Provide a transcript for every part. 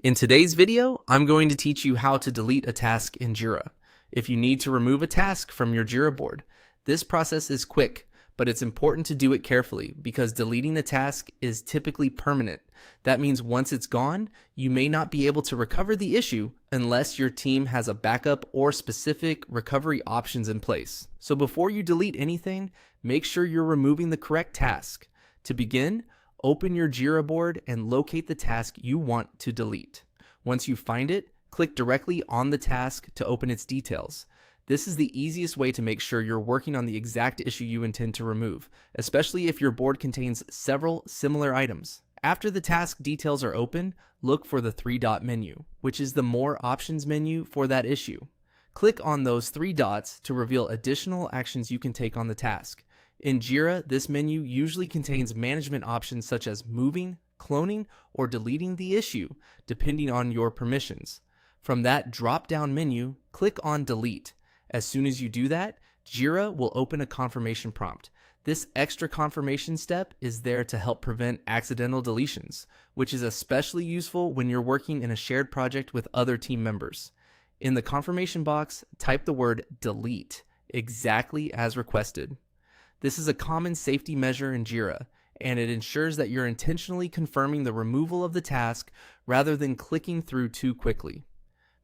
In today's video, I'm going to teach you how to delete a task in Jira. If you need to remove a task from your Jira board, this process is quick, but it's important to do it carefully because deleting a task is typically permanent. That means once it's gone, you may not be able to recover the issue unless your team has a backup or specific recovery options in place. So before you delete anything, make sure you're removing the correct task. To begin, open your Jira board and locate the task you want to delete. Once you find it, click directly on the task to open its details. This is the easiest way to make sure you're working on the exact issue you intend to remove, especially if your board contains several similar items. After the task details are open, look for the three-dot menu, which is the More Options menu for that issue. Click on those three dots to reveal additional actions you can take on the task. In Jira, this menu usually contains management options such as moving, cloning, or deleting the issue, depending on your permissions. From that drop-down menu, click on Delete. As soon as you do that, Jira will open a confirmation prompt. This extra confirmation step is there to help prevent accidental deletions, which is especially useful when you're working in a shared project with other team members. In the confirmation box, type the word delete exactly as requested. This is a common safety measure in Jira, and it ensures that you're intentionally confirming the removal of the task rather than clicking through too quickly.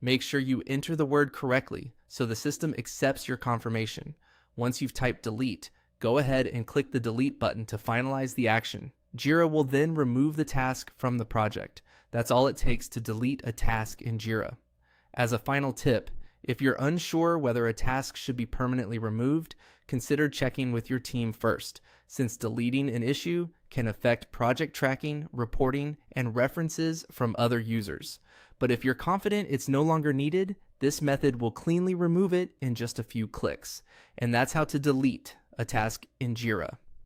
Make sure you enter the word correctly so the system accepts your confirmation. Once you've typed delete, go ahead and click the delete button to finalize the action. Jira will then remove the task from the project. That's all it takes to delete a task in Jira. As a final tip, if you're unsure whether a task should be permanently removed, consider checking with your team first, since deleting an issue can affect project tracking, reporting, and references from other users. But if you're confident it's no longer needed, this method will cleanly remove it in just a few clicks. And that's how to delete a task in Jira.